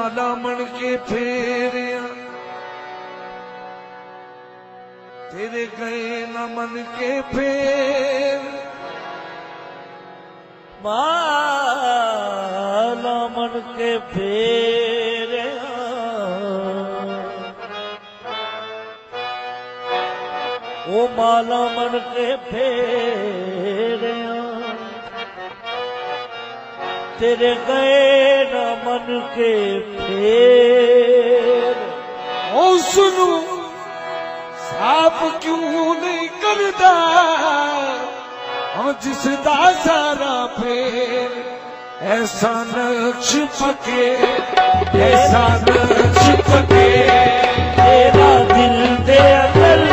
माला मन के फेरिया तेरे गए न मन के फेर माला मन के फेरिया ओ माला मन के फेरिया तेरे गए न मन के फेर। ओ सुनो साफ क्यों नहीं करता जिसदा सारा फेर ऐसा नक्श पके ऐसा नक्श पके तेरा दिल दे अंदर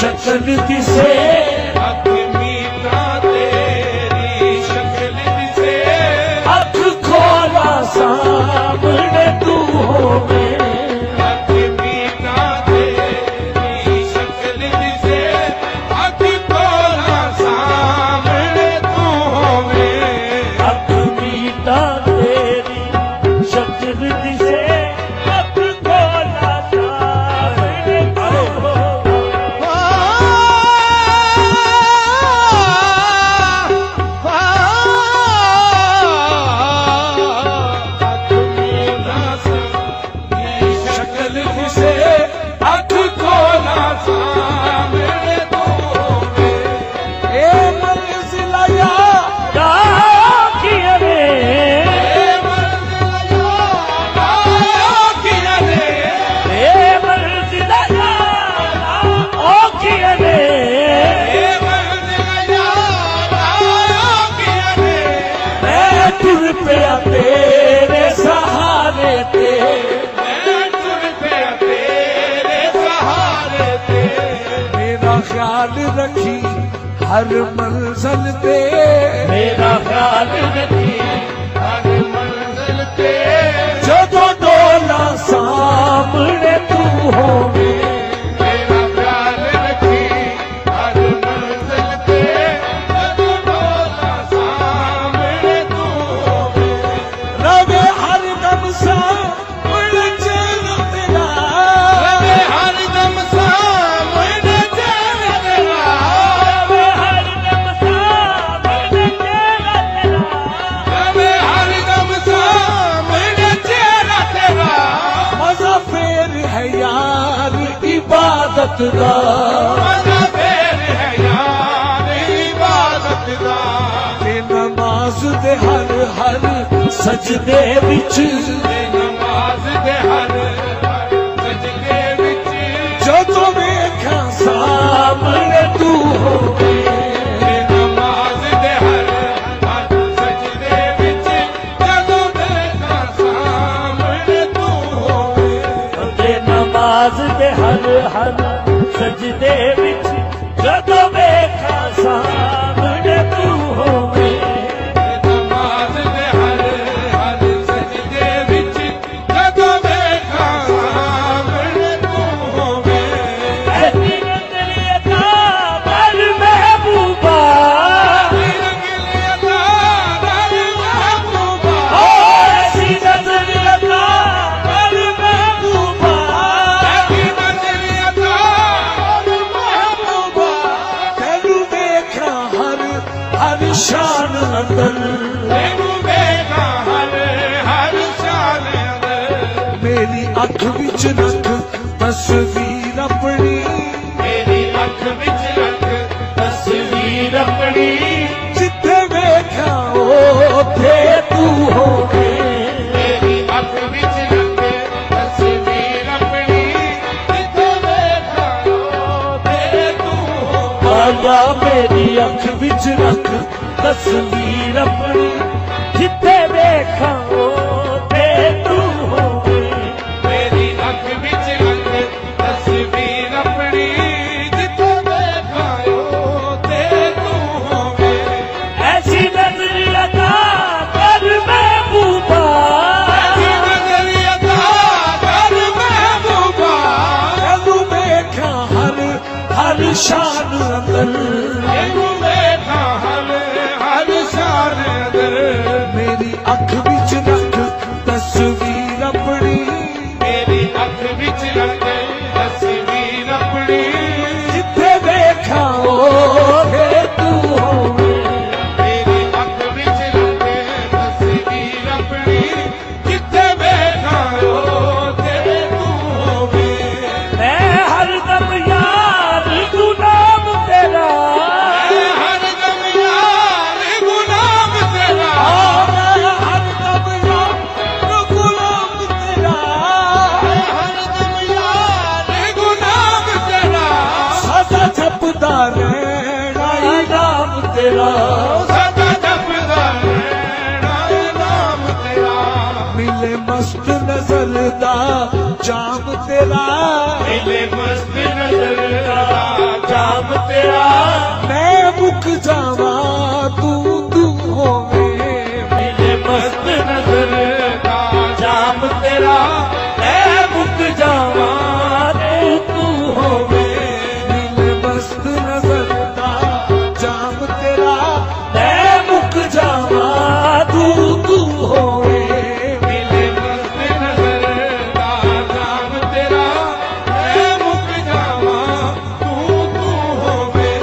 शक्ल दिसे अख मीठा तेरी शक्ल दिसे अख खोला सामने तू होवे अख मीठा तेरी शक्ल दिसे अख खोला सामने तू होवे अख मीठा तेरी शक्ल दिसे अख खोला सामने तू होवे। तेरे सहारे ते मैं तुर पे तेरे सहारे ते मेरा ख्याल रखी हर मंजिल पे मेरा ख्याल रखी हर मंजिल पे जो तो डोला सामने तू होवे मेरा ख्याल रखी हर मंजिल पे जो तो डोला सामने तू होवे रवे हर दम सामने चेहरा तेरा रवे हर दम सामने चेहरा तेरा रवे हर दम सामने चेहरा तेरा रवे हर दम सामने चेहरा तेरा मजा फेर है यार इबादत दा मजा फेर है यार इबादत दा ते नमाज दे हर सजदे विच नमाज दे हर सजदे विच जो तो वेखा सामने तू होवे नमाज दे हर सजदे विच जो तो वेखा सामने तू होवे नमाज दे हर सजदे विच जो तो वेखा सामने तू होवे शान अंदर हर शान अंदर मेरी अख विच रख तस्वीर अपनी मेरी अख विच रख या मेरी अख विच रख तस्वीर अपनी जिथे देखा ते तू होवे मेरी अख विच रख तस्वीर अपनी जिथे देखा ते तू होवे ऐसी नजर अदा कर महबूबा ऐसी नजर अदा कर महबूबा तू देखा हर शान अंदर तू देखा हर शान अंदर मेरी अख विच रख तस्वीर अपनी मेरी अख विच रख तस्वीर अपनी जिथे देखा ते तू होवे मेरी अख विच रख तस्वीर अपनी जिथे देखा ते तू होवे मैं हरदम यार गुलाम तेरा हरदम यार गुलाम तेरा मैं हरदम यार गुलाम तेरा हरदम यार गुलाम तेरा सदा जपदा रहना नाम तेरा सदा जपदा रहना नाम तेरा मिले मस्त नजर दा जाम तेरा मिले मस्त नजर का जाम तेरा मैं मुक जावा तू होवे मिले मस्त नजर का जाम तेरा मैं मुक जावा तू होवे मिले मस्त नजर दा जाम तेरा मैं मुक जावा तू होवे मिले मस्त नजर का जाम तेरा मैं मुक जावा तू होवे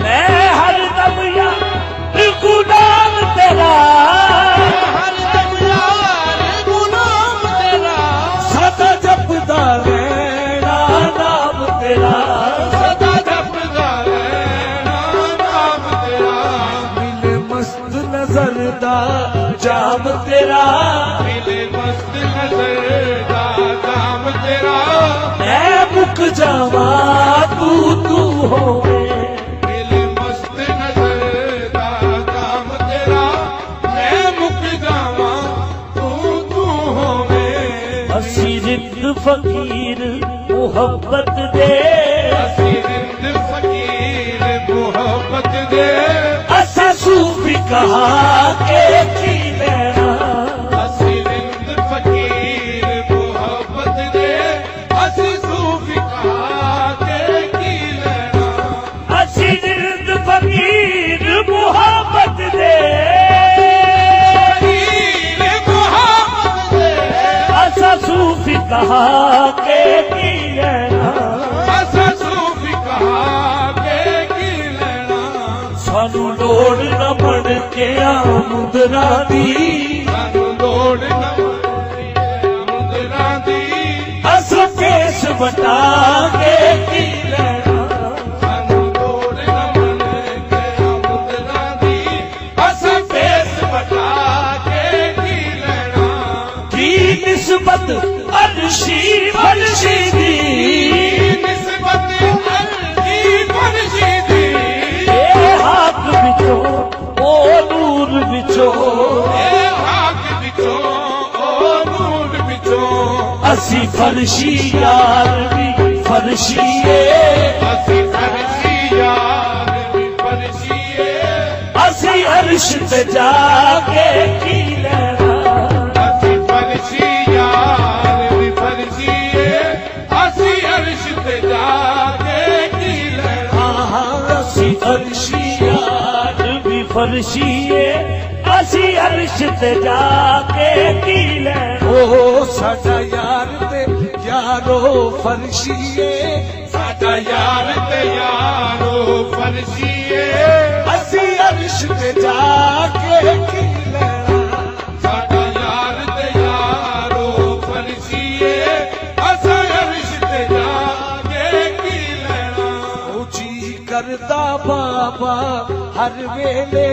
मैं हरदम यार गुलाम तेरा हरदम यार गुलाम तेरा सदा जपदा रहना नाम तेरा सदा जपदा रहना नाम तेरा मिले मस्त नजर दा जाम तेरा मिले मस्त नजर का जाम तेरा मैं मुक जावा तू होवे मिले मस्त नजर का जाम तेरा मैं मुक जावा तू होवे असी रिंद फकीर मोहब्बत दे असी रिंद फकीर मोहब्बत दे असा सूफी कहा के की लेना असी रिंद फकीर मोहब्बत दे असी सूफी कहा के की लेना असी रिंद फकीर मोहब्बत दे फकीर मोहब्बत दे असा सूफी कहा के की लेना असा सूफी कहा के की लेना सानू लोड़ न बन के आमुदरा दी सानू लोड़ न मुदरा दी अस केस बटा के की लेना सानू लोड़ न मन के मुदरा दी असा फेस बता के की लेना की निस्बत अर्शी फरशी दी निस्बत की फर्जी दी ए हाथ बिचो ओ नूर बिचो ए हाथ बिचो ओ नूर बिचो असी फरशी यार भी फरशीए असी फर्जी यार भी फर्जी असी अर्श ते जाके की लेना असी फर्जी यार भी फर्जी असी अर्श ते जाके की लेना असी अर्शी यार भी फरशीए असी अर्श ते जाके की लेना ओ साडा यार ते यारो फरशीए साडा यार ते यारो फर्जी असी अर्श ते जाके की लेना साडा यार ते यारो फर्जी असा अर्श ते जाके की लेना जी करदा बाबा हर वेले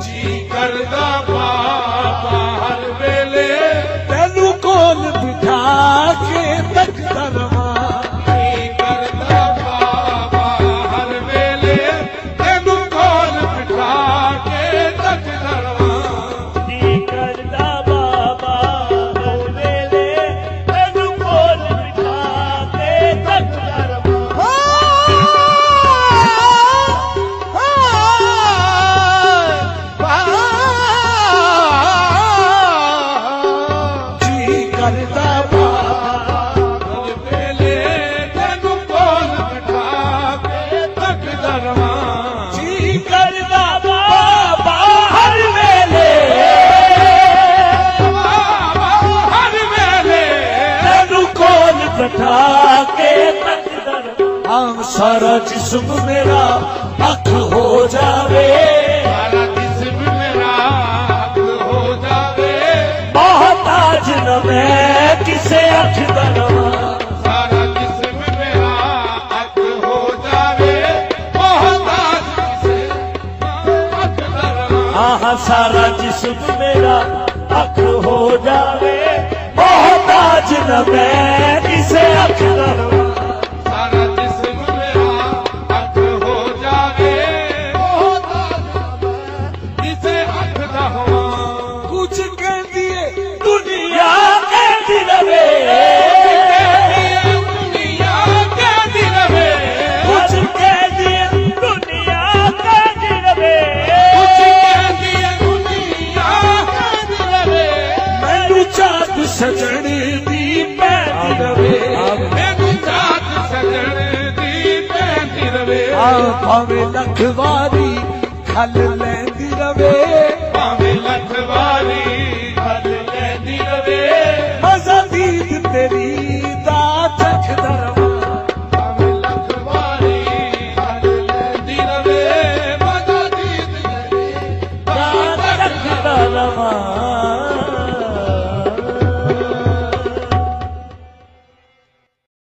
जी करदा बाबा हर वेले तेनू कोल बिठा के तकदा रवा जी करदा बाबा हर वेले के तकदर हाँ सारा जिस्म मेरा अख हो जावे सारा जिस्म मेरा अख हो जावे मोहताज न मैं किसे अख दरवा सारा जिस्म मेरा अख हो जावे मोहताज किसे अख दरवा हाँ सारा जिस्म मेरा अख हो जावे मोहताज न मैं किसे अख दरवा सारा जिस्म मेरा अख हो जावे मोहताज किसे अख दरवा कुछ कह दिए दुनिया कहती रवे दुनिया कहती रवे कुछ कह दिए दुनिया कहती रवे कुछ कहती है दुनिया कहती रवे मैनू चाक सजन दी पैंती रवे मैनू चाक सजन दी पैंती रवे भावे लख वारी खल ले